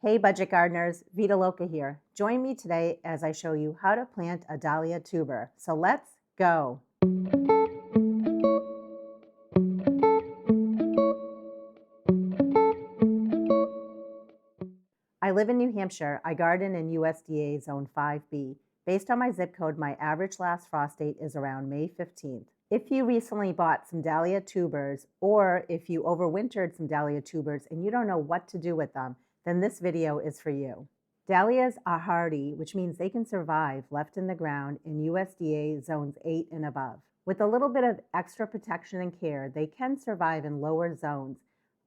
Hey budget gardeners, Vita Loca here. Join me today as I show you how to plant a dahlia tuber. So let's go. I live in New Hampshire. I garden in USDA Zone 5B. Based on my zip code, my average last frost date is around May 15th. If you recently bought some dahlia tubers, or if you overwintered some dahlia tubers and you don't know what to do with them, then this video is for you. Dahlias are hardy, which means they can survive left in the ground in USDA zones 8 and above. With a little bit of extra protection and care, they can survive in lower zones.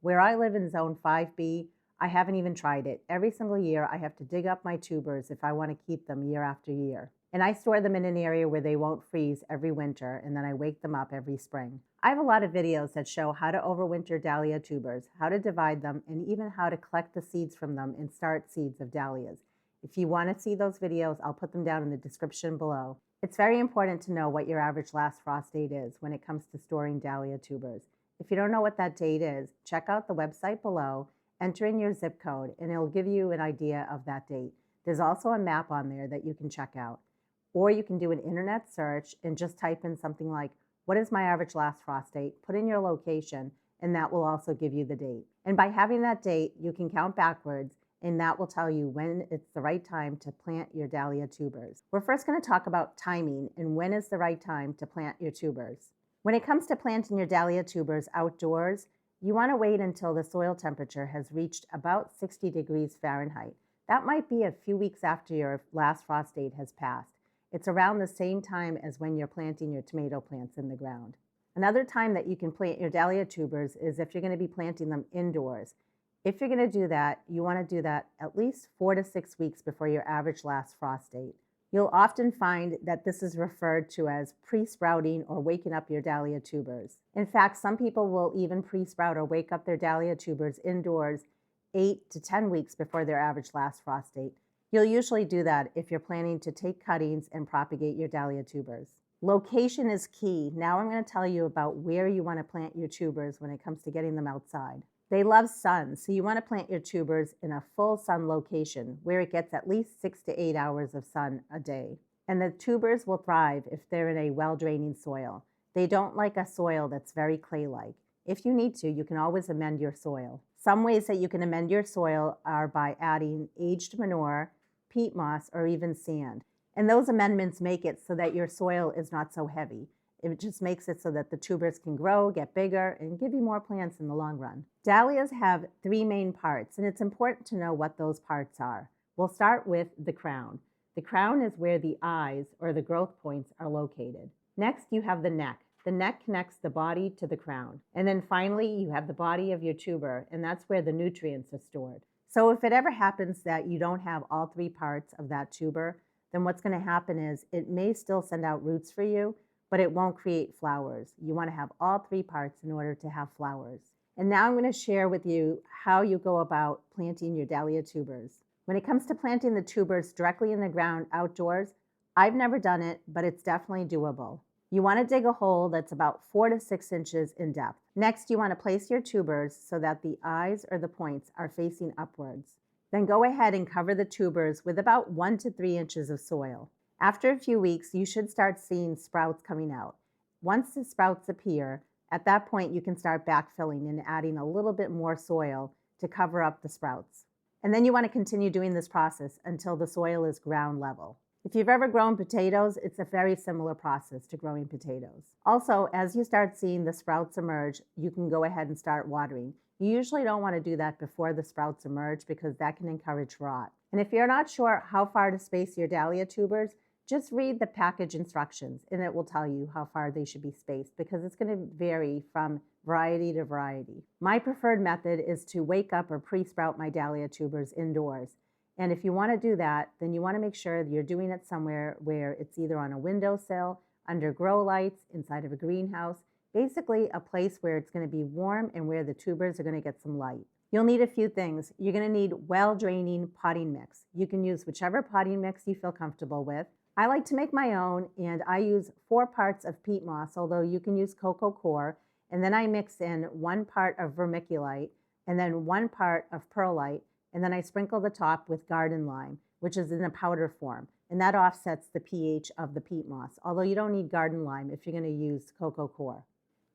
Where I live in zone 5B, I haven't even tried it. Every single year, I have to dig up my tubers if I want to keep them year after year. And I store them in an area where they won't freeze every winter, and then I wake them up every spring. I have a lot of videos that show how to overwinter dahlia tubers, how to divide them, and even how to collect the seeds from them and start seeds of dahlias. If you want to see those videos, I'll put them down in the description below. It's very important to know what your average last frost date is when it comes to storing dahlia tubers. If you don't know what that date is, check out the website below, enter in your zip code, and it'll give you an idea of that date. There's also a map on there that you can check out. Or you can do an internet search and just type in something like, what is my average last frost date? Put in your location, and that will also give you the date. And by having that date, you can count backwards, and that will tell you when it's the right time to plant your dahlia tubers. We're first going to talk about timing and when is the right time to plant your tubers. When it comes to planting your dahlia tubers outdoors, you want to wait until the soil temperature has reached about 60 degrees Fahrenheit. That might be a few weeks after your last frost date has passed. It's around the same time as when you're planting your tomato plants in the ground. Another time that you can plant your dahlia tubers is if you're going to be planting them indoors. If you're going to do that, you want to do that at least 4 to 6 weeks before your average last frost date. You'll often find that this is referred to as pre-sprouting or waking up your dahlia tubers. In fact, some people will even pre-sprout or wake up their dahlia tubers indoors 8 to 10 weeks before their average last frost date. You'll usually do that if you're planning to take cuttings and propagate your dahlia tubers. Location is key. Now I'm going to tell you about where you want to plant your tubers when it comes to getting them outside. They love sun, so you want to plant your tubers in a full sun location where it gets at least 6 to 8 hours of sun a day. And the tubers will thrive if they're in a well-draining soil. They don't like a soil that's very clay-like. If you need to, you can always amend your soil. Some ways that you can amend your soil are by adding aged manure, peat moss, or even sand. And those amendments make it so that your soil is not so heavy. It just makes it so that the tubers can grow, get bigger, and give you more plants in the long run. Dahlias have 3 main parts, and it's important to know what those parts are. We'll start with the crown. The crown is where the eyes, or the growth points, are located. Next, you have the neck. The neck connects the body to the crown. And then finally, you have the body of your tuber, and that's where the nutrients are stored. So if it ever happens that you don't have all 3 parts of that tuber, then what's going to happen is it may still send out roots for you, but it won't create flowers. You want to have all 3 parts in order to have flowers. And now I'm going to share with you how you go about planting your dahlia tubers. When it comes to planting the tubers directly in the ground outdoors, I've never done it, but it's definitely doable. You want to dig a hole that's about 4 to 6 inches in depth. Next, you want to place your tubers so that the eyes or the points are facing upwards. Then go ahead and cover the tubers with about 1 to 3 inches of soil. After a few weeks, you should start seeing sprouts coming out. Once the sprouts appear, at that point you can start backfilling and adding a little bit more soil to cover up the sprouts. And then you want to continue doing this process until the soil is ground level. If you've ever grown potatoes, it's a very similar process to growing potatoes. Also, as you start seeing the sprouts emerge, you can go ahead and start watering. You usually don't want to do that before the sprouts emerge because that can encourage rot. And if you're not sure how far to space your dahlia tubers, just read the package instructions and it will tell you how far they should be spaced because it's going to vary from variety to variety. My preferred method is to wake up or pre-sprout my dahlia tubers indoors. And if you want to do that, then you want to make sure that you're doing it somewhere where it's either on a windowsill, under grow lights, inside of a greenhouse, basically a place where it's going to be warm and where the tubers are going to get some light. You'll need a few things. You're going to need well-draining potting mix. You can use whichever potting mix you feel comfortable with. I like to make my own, and I use 4 parts of peat moss, although you can use cocoa coir, and then I mix in 1 part of vermiculite, and then 1 part of perlite, and then I sprinkle the top with garden lime, which is in a powder form, and that offsets the pH of the peat moss, although you don't need garden lime if you're going to use coco coir.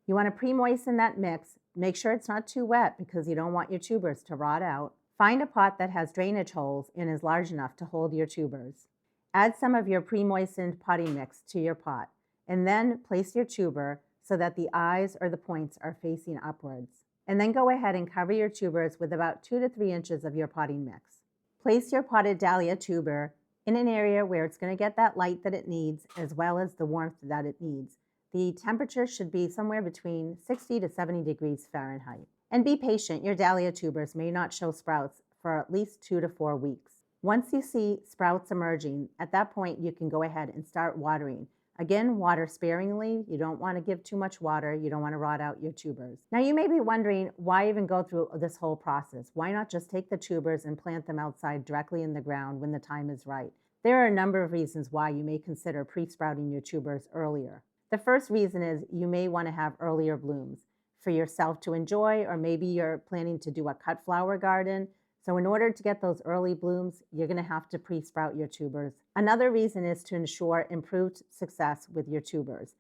You want to pre-moisten that mix. Make sure it's not too wet because you don't want your tubers to rot out. Find a pot that has drainage holes and is large enough to hold your tubers. Add some of your pre-moistened potting mix to your pot, and then place your tuber so that the eyes or the points are facing upwards. And then go ahead and cover your tubers with about 2 to 3 inches of your potting mix. Place your potted dahlia tuber in an area where it's going to get that light that it needs as well as the warmth that it needs. The temperature should be somewhere between 60 to 70 degrees Fahrenheit. And be patient, your dahlia tubers may not show sprouts for at least 2 to 4 weeks. Once you see sprouts emerging, at that point you can go ahead and start watering. Again, water sparingly. You don't want to give too much water. You don't want to rot out your tubers. Now you may be wondering, why even go through this whole process? Why not just take the tubers and plant them outside directly in the ground when the time is right? There are a number of reasons why you may consider pre-sprouting your tubers earlier. The first reason is you may want to have earlier blooms for yourself to enjoy, or maybe you're planning to do a cut flower garden. So in order to get those early blooms, you're going to have to pre-sprout your tubers. Another reason is to ensure improved success with your tubers.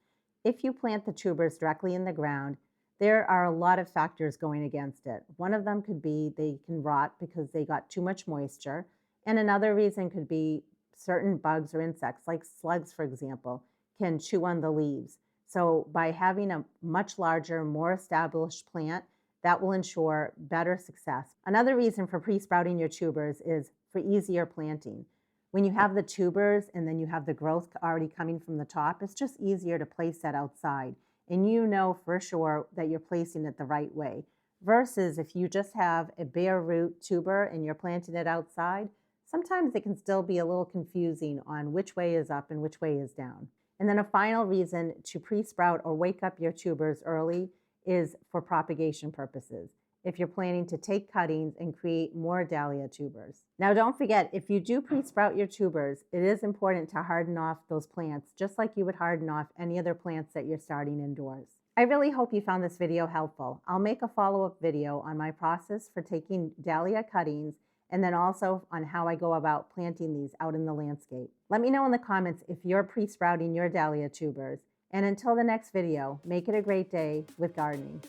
If you plant the tubers directly in the ground, there are a lot of factors going against it. One of them could be they can rot because they got too much moisture. And another reason could be certain bugs or insects, like slugs, for example, can chew on the leaves. So by having a much larger, more established plant, that will ensure better success. Another reason for pre-sprouting your tubers is for easier planting. When you have the tubers and then you have the growth already coming from the top, it's just easier to place that outside. And you know for sure that you're placing it the right way. Versus if you just have a bare root tuber and you're planting it outside, sometimes it can still be a little confusing on which way is up and which way is down. And then a final reason to pre-sprout or wake up your tubers early is for propagation purposes, if you're planning to take cuttings and create more dahlia tubers. Now don't forget, if you do pre-sprout your tubers, it is important to harden off those plants just like you would harden off any other plants that you're starting indoors. I really hope you found this video helpful. I'll make a follow-up video on my process for taking dahlia cuttings and then also on how I go about planting these out in the landscape. Let me know in the comments if you're pre-sprouting your dahlia tubers. And until the next video, make it a great day with gardening.